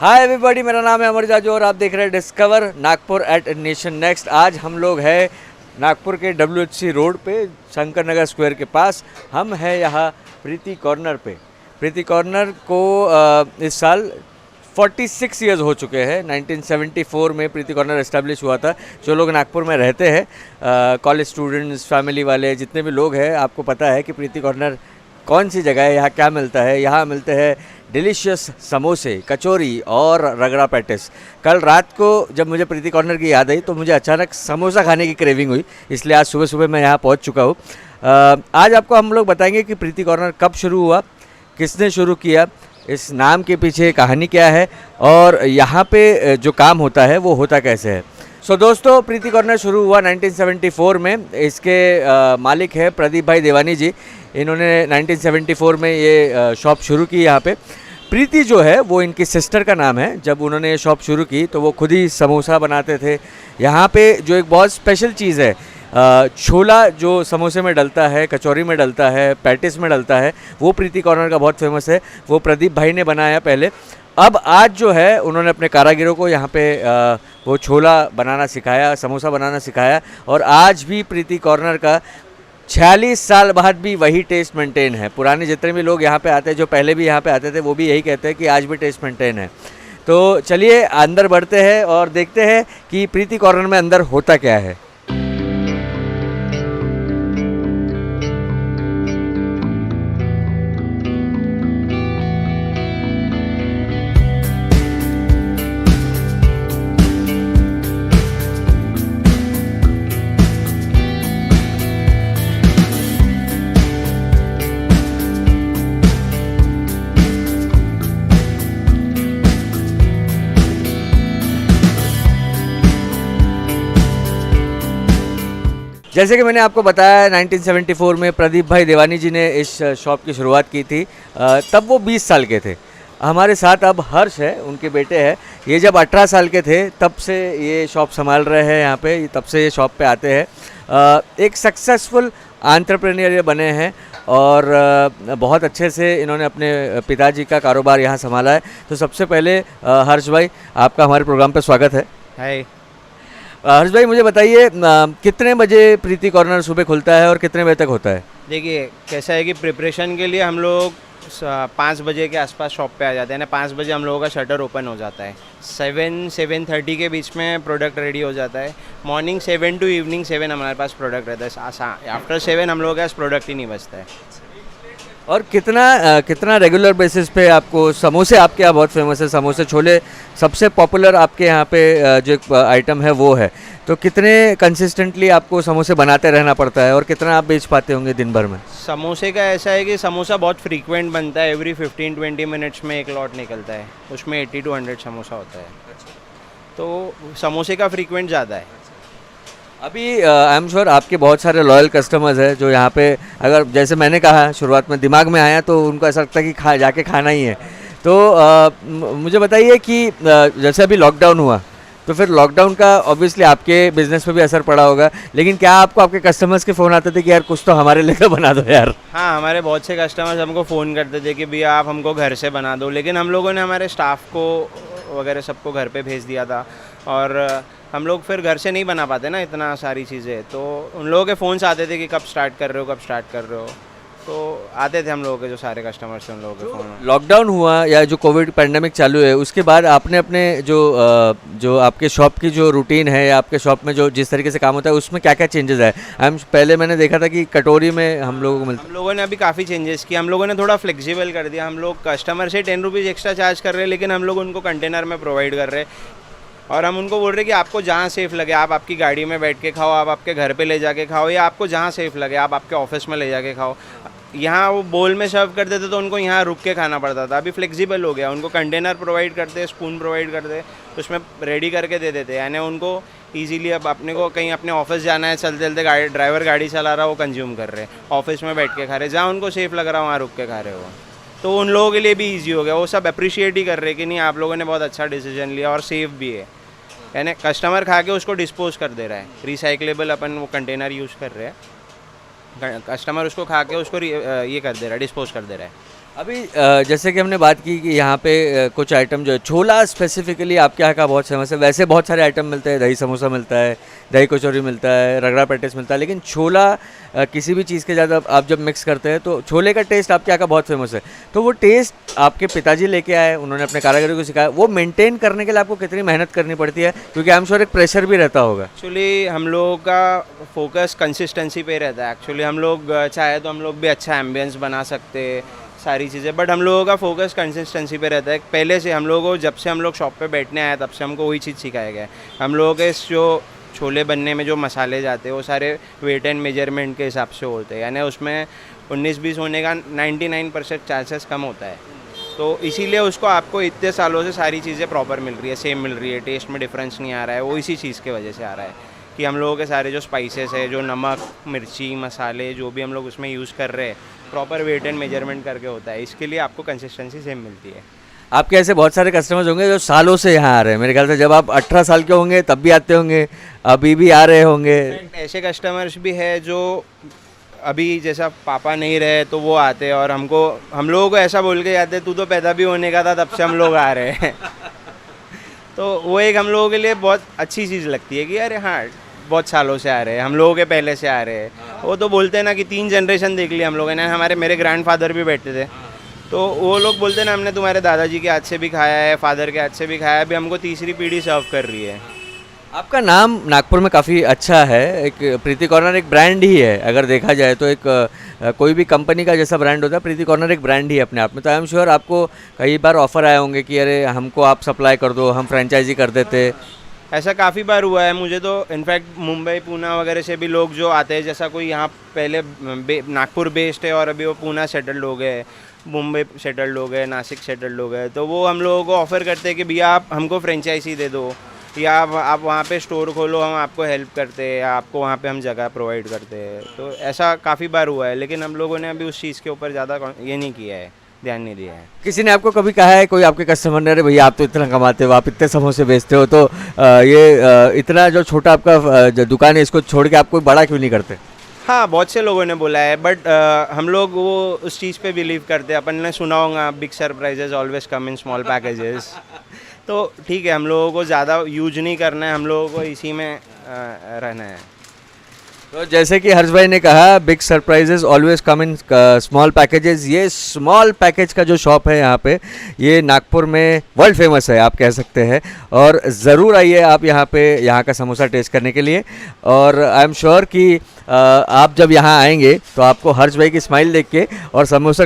Hi everybody, मेरा नाम है अमर जाजू और आप देख रहे हैं discover Nagpur at Nation Next. आज हम लोग हैं नागपुर के WHC रोड पे, शंकर नगर स्क्वायर के पास। हम हैं यहाँ प्रीति कॉर्नर पे। प्रीति कॉर्नर को इस साल 46 ईयर्स हो चुके हैं। 1974 में प्रीति कॉर्नर इस्टेब्लिश हुआ था। जो लोग नागपुर में रहते हैं, कॉलेज स्टूडेंट्स, फैमिली वाले, जितने भी लोग हैं, आपको पता है कि प्रीति कॉर्नर कौन सी जगह है, यहाँ क्या मिलता है। यहाँ मिलते हैं डिलीशियस समोसे, कचौरी और रगड़ा पैटिस। कल रात को जब मुझे प्रीति कॉर्नर की याद आई तो मुझे अचानक समोसा खाने की क्रेविंग हुई, इसलिए आज सुबह सुबह मैं यहाँ पहुँच चुका हूँ। आज आपको हम लोग बताएंगे कि प्रीति कॉर्नर कब शुरू हुआ, किसने शुरू किया, इस नाम के पीछे कहानी क्या है और यहाँ पे जो काम होता है वो होता कैसे है। दोस्तों, प्रीति कॉर्नर शुरू हुआ 1974 में। इसके मालिक है प्रदीप भाई देवानी जी। इन्होंने 1974 में ये शॉप शुरू की यहाँ पे। प्रीति जो है वो इनकी सिस्टर का नाम है। जब उन्होंने ये शॉप शुरू की तो वो खुद ही समोसा बनाते थे। यहाँ पे जो एक बहुत स्पेशल चीज़ है, छोला जो समोसे में डलता है, कचौरी में डलता है, पैटिस में डलता है, वो प्रीति कॉर्नर का बहुत फेमस है। वो प्रदीप भाई ने बनाया पहले। अब आज जो है उन्होंने अपने कारागिरों को यहाँ पे वो छोला बनाना सिखाया, समोसा बनाना सिखाया। और आज भी प्रीति कॉर्नर का 46 साल बाद भी वही टेस्ट मेंटेन है। पुराने जितने भी लोग यहाँ पे आते हैं, जो पहले भी यहाँ पे आते थे, वो भी यही कहते हैं कि आज भी टेस्ट मेंटेन है। तो चलिए अंदर बढ़ते हैं और देखते हैं कि प्रीति कॉर्नर में अंदर होता क्या है। जैसे कि मैंने आपको बताया, 1974 में प्रदीप भाई देवानी जी ने इस शॉप की शुरुआत की थी। तब वो 20 साल के थे। हमारे साथ अब हर्ष है, उनके बेटे हैं। ये जब 18 साल के थे तब से ये शॉप संभाल रहे हैं यहाँ पे, तब से ये शॉप पे आते हैं। एक सक्सेसफुल एंटरप्रेन्योर ये बने हैं और बहुत अच्छे से इन्होंने अपने पिताजी का कारोबार यहाँ संभाला है। तो सबसे पहले हर्ष भाई, आपका हमारे प्रोग्राम पे स्वागत है। हाय। हर्ष भाई, मुझे बताइए कितने बजे प्रीति कॉर्नर सुबह खुलता है और कितने बजे तक होता है? देखिए, कैसा है कि प्रिपरेशन के लिए हम लोग 5 बजे के आसपास शॉप पे आ जाते हैं ना। 5 बजे हम लोगों का शटर ओपन हो जाता है। 7-7:30 के बीच में प्रोडक्ट रेडी हो जाता है। मॉर्निंग 7 टू इवनिंग 7 हमारे पास प्रोडक्ट रहता है। आफ्टर 7 हम लोगों के पास प्रोडक्ट ही नहीं बचता है। और कितना रेगुलर बेसिस पे आपको समोसे, आपके यहाँ बहुत फेमस है समोसे, छोले सबसे पॉपुलर आपके यहाँ पे जो आइटम है वो है, तो कितने कंसिस्टेंटली आपको समोसे बनाते रहना पड़ता है और कितना आप बेच पाते होंगे दिन भर में? समोसे का ऐसा है कि समोसा बहुत फ्रीक्वेंट बनता है। एवरी 15-20 मिनट्स में एक लॉट निकलता है। उसमें 80 to 100 समोसा होता है। तो समोसे का फ्रीक्वेंट ज़्यादा है। अभी आई एम श्योर आपके बहुत सारे लॉयल कस्टमर्स हैं जो यहाँ पे, अगर जैसे मैंने कहा शुरुआत में, दिमाग में आया तो उनको ऐसा लगता है कि जाके खाना ही है। तो मुझे बताइए कि जैसे अभी लॉकडाउन हुआ तो फिर लॉकडाउन का ऑब्वियसली आपके बिजनेस पे भी असर पड़ा होगा, लेकिन क्या आपको आपके कस्टमर्स के फ़ोन आते थे कि यार कुछ तो हमारे लिए बना दो यार? हाँ, हमारे बहुत से कस्टमर्स हमको फ़ोन करते थे कि भैया आप हमको घर से बना दो, लेकिन हम लोगों ने हमारे स्टाफ को वगैरह सबको घर पे भेज दिया था। और हम लोग फिर घर से नहीं बना पाते ना इतना सारी चीज़ें, तो उन लोगों के फ़ोन्स आते थे कि कब स्टार्ट कर रहे हो, कब स्टार्ट कर रहे हो। तो आते थे हम लोगों के जो सारे कस्टमर्स थे उन लोगों के फ़ोन। लॉकडाउन हुआ या जो कोविड पैंडेमिक चालू है, उसके बाद आपने अपने जो आपके शॉप की जो रूटीन है या आपके शॉप में जो जिस तरीके से काम होता है, उसमें क्या क्या चेंजेस है? पहले मैंने देखा था कि कटोरी में हम लोगों को मिलता। हम लोगों ने अभी काफ़ी चेंजेस किया। हम लोगों ने थोड़ा फ्लेक्सिबल कर दिया। हम लोग कस्टमर से 10 रुपीज़ एक्स्ट्रा चार्ज कर रहे हैं, लेकिन हम लोग उनको कंटेनर में प्रोवाइड कर रहे हैं। और हम उनको बोल रहे हैं कि आपको जहाँ सेफ़ लगे, आप आपकी गाड़ी में बैठ के खाओ, आप आपके घर पे ले जाके खाओ, या आपको जहाँ सेफ़ लगे आप आपके ऑफिस में ले जाके खाओ। यहाँ वो बोल में सर्व करते थे तो उनको यहाँ रुक के खाना पड़ता था। अभी फ्लेक्सिबल हो गया। उनको कंटेनर प्रोवाइड करते, स्पून प्रोवाइड करते, उसमें रेडी करके दे देते, यानी उनको इजीली अब अपने को कहीं अपने ऑफिस जाना है, चलते चलते ड्राइवर गाड़ी चला रहा, वो कंज्यूम कर रहे, ऑफिस में बैठ के खा रहे, जहाँ उनको सेफ़ लग रहा वहाँ रुक के खा रहे हो। तो उन लोगों के लिए भी ईजी हो गया। वो सब अप्रिशिएट ही कर रहे कि नहीं, आप लोगों ने बहुत अच्छा डिसीजन लिया और सेफ़ भी है। यानी कस्टमर खा के उसको डिस्पोज कर दे रहा है। रिसाइक्लेबल अपन वो कंटेनर यूज़ कर रहे हैं, कस्टमर उसको खा के उसको ये कर दे रहा है, डिस्पोज कर दे रहा है। अभी जैसे कि हमने बात की कि यहाँ पे कुछ आइटम जो है छोला स्पेसिफिकली आपके यहाँ का बहुत फेमस है। वैसे बहुत सारे आइटम मिलते हैं, दही समोसा मिलता है, दही कचौरी मिलता है, रगड़ा पेटिस मिलता है, लेकिन छोला किसी भी चीज़ के ज़्यादा आप जब मिक्स करते हैं तो छोले का टेस्ट आपके यहाँ का बहुत फेमस है। तो वो टेस्ट आपके पिताजी लेके आए, उन्होंने अपने कारीगरों को सिखाया, वो मेंटेन करने के लिए आपको कितनी मेहनत करनी पड़ती है? क्योंकि आई एम श्योर एक प्रेशर भी रहता होगा। एक्चुअली हम लोगों का फोकस कंसिस्टेंसी पे रहता है। एक्चुअली हम लोग चाहे तो हम लोग भी अच्छा एम्बियंस बना सकते हैं, सारी चीज़ें, बट हम लोगों का फोकस कंसिस्टेंसी पे रहता है। पहले से हम लोगों को, जब से हम लोग शॉप पे बैठने आए तब से हमको वही चीज़ सिखाया गया है। हम लोगों के जो छोले बनने में जो मसाले जाते हैं वो सारे वेट एंड मेजरमेंट के हिसाब से होते हैं, यानी उसमें 19-20 होने का 99% चांसेस कम होता है। तो इसीलिए उसको आपको इतने सालों से सारी चीज़ें प्रॉपर मिल रही है, सेम मिल रही है, टेस्ट में डिफरेंस नहीं आ रहा है। वो इसी चीज़ के वजह से आ रहा है कि हम लोगों के सारे जो स्पाइसेस है, जो नमक, मिर्ची, मसाले जो भी हम लोग उसमें यूज़ कर रहे हैं, प्रॉपर वेट एंड मेजरमेंट करके होता है। इसके लिए आपको कंसिस्टेंसी सेम मिलती है। आपके ऐसे बहुत सारे कस्टमर्स होंगे जो सालों से यहाँ आ रहे हैं। मेरे ख्याल से जब आप 18 साल के होंगे तब भी आते होंगे, अभी भी आ रहे होंगे। ऐसे कस्टमर्स भी है जो अभी जैसा पापा नहीं रहे तो वो आते हैं और हम लोगों को ऐसा बोल के जाते, तू तो पैदा भी होने का था तब से हम लोग आ रहे हैं। तो वो एक हम लोगों के लिए बहुत अच्छी चीज़ लगती है कि अरे हाँ, बहुत सालों से आ रहे हैं, हम लोगों के पहले से आ रहे हैं। वो तो बोलते हैं ना कि 3 जनरेशन देख लिया हम लोगों ने। मेरे ग्रैंडफादर भी बैठते थे, तो वो लोग बोलते हैं ना, हमने तुम्हारे दादाजी के हाथ से भी खाया है, फादर के हाथ से भी खाया है, अभी हमको तीसरी पीढ़ी सर्व कर रही है। आपका नाम नागपुर में काफ़ी अच्छा है। एक प्रीति कॉर्नर एक ब्रांड ही है, अगर देखा जाए तो एक कोई भी कंपनी का जैसा ब्रांड होता है, प्रीति कॉर्नर एक ब्रांड ही है अपने आप में। तो आई एम श्योर आपको कई बार ऑफर आए होंगे कि अरे हमको आप सप्लाई कर दो, हम फ्रेंचाइजी कर देते। ऐसा काफ़ी बार हुआ है मुझे तो। इनफैक्ट मुंबई, पूना वगैरह से भी लोग जो आते हैं, जैसा कोई यहाँ पहले नागपुर बेस्ड है और अभी वो पूना सेटल्ड हो गए, मुंबई सेटल्ड हो गए, नासिक सेटल्ड हो गए, तो वो हम लोगों को ऑफ़र करते हैं कि भैया आप हमको फ्रेंचाइजी दे दो, या आप वहाँ पे स्टोर खोलो, हम आपको हेल्प करते हैं, या आपको वहाँ पे हम जगह प्रोवाइड करते हैं। तो ऐसा काफ़ी बार हुआ है, लेकिन हम लोगों ने अभी उस चीज़ के ऊपर ज़्यादा ये नहीं किया है, ध्यान नहीं दिया है। किसी ने आपको कभी कहा है, कोई आपके कस्टमर ने, अरे भैया आप तो इतना कमाते हो, आप इतने समोसे बेचते हो, तो इतना जो छोटा आपका जो दुकान है इसको छोड़ के आप कोई बड़ा क्यों नहीं करते? हाँ, बहुत से लोगों ने बोला है, बट हम लोग वो उस चीज़ पे बिलीव करते हैं। अपन ने सुना होगा, big surprises always come in small packages. तो ठीक है, हम लोगों को ज़्यादा यूज नहीं करना है, हम लोगों को इसी में रहना है। तो जैसे कि हर्ष भाई ने कहा, big surprises always come in small packages. ये स्मॉल पैकेज का जो शॉप है यहाँ पे, ये नागपुर में वर्ल्ड फेमस है आप कह सकते हैं। और ज़रूर आइए आप यहाँ पे, यहाँ का समोसा टेस्ट करने के लिए। और आई एम श्योर कि आप जब यहाँ आएंगे तो आपको हर्ष भाई की स्माइल देख के और समोसा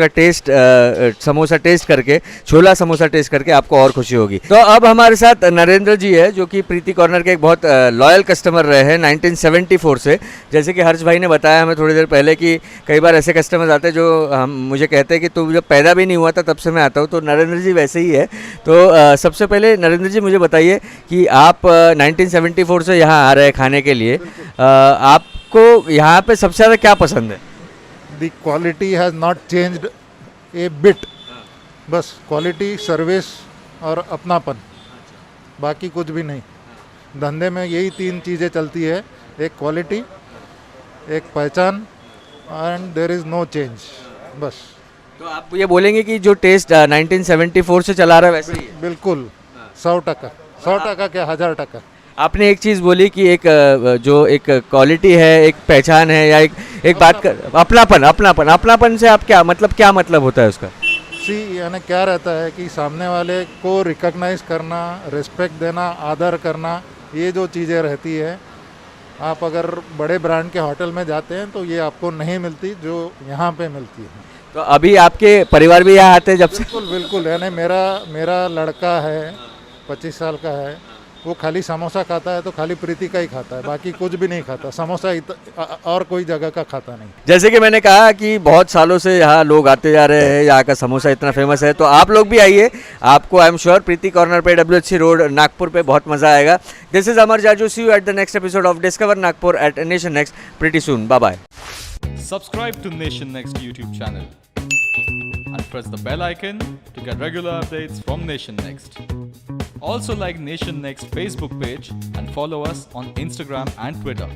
टेस्ट करके, छोला समोसा टेस्ट करके आपको और खुशी होगी। तो अब हमारे साथ नरेंद्र जी है, जो कि प्रीति कॉर्नर के एक बहुत लॉयल कस्टमर रहे हैं 1974 से। जैसे कि हर्ष भाई ने बताया हमें थोड़ी देर पहले कि कई बार ऐसे कस्टमर्स आते हैं जो मुझे कहते हैं कि तू जब पैदा भी नहीं हुआ था तब से मैं आता हूँ। तो नरेंद्र जी वैसे ही है। तो सबसे पहले नरेंद्र जी मुझे बताइए कि आप 1974 से यहाँ आ रहे हैं खाने के लिए, आपको यहाँ पे सबसे ज़्यादा क्या पसंद है? The quality has not changed a bit. बस क्वालिटी, सर्विस और अपनापन, बाकी कुछ भी नहीं। धंधे में यही 3 चीज़ें चलती है, एक क्वालिटी, एक पहचान, and there is no change. बस। तो आप ये बोलेंगे कि जो टेस्ट 1974 से चला रहा है वैसे ही है? बिल्कुल 100%, 100% क्या 1000%। आपने एक चीज़ बोली कि एक जो एक क्वालिटी है, एक पहचान है, या एक बात कर अपनापन से आप क्या मतलब होता है उसका? यानी क्या रहता है कि सामने वाले को रिकॉग्नाइज करना, रिस्पेक्ट देना, आदर करना, ये जो चीज़ें रहती है, आप अगर बड़े ब्रांड के होटल में जाते हैं तो ये आपको नहीं मिलती, जो यहाँ पे मिलती है। तो अभी आपके परिवार भी यहाँ आते हैं जब से? बिल्कुल। यानी मेरा लड़का है, 25 साल का है, वो खाली समोसा खाता है तो खाली प्रीति का ही खाता है, बाकी कुछ भी नहीं खाता। समोसा और कोई जगह का खाता नहीं। जैसे कि मैंने कहा कि बहुत सालों से यहाँ लोग आते जा रहे हैं, यहाँ का समोसा इतना फेमस है, तो आप लोग भी आइए। आपको I am sure Preeti corner पे, WHC रोड, नागपुर पे बहुत मज़ा आएगा। This is Amar Jaju, see you at the next episode of discover Nagpur at Nation Next pretty soon. Bye bye. Subscribe to Nation Next YouTube channel and press the bell icon to get regular updates from Nation Next. Also like Nation Next Facebook page and follow us on Instagram and Twitter.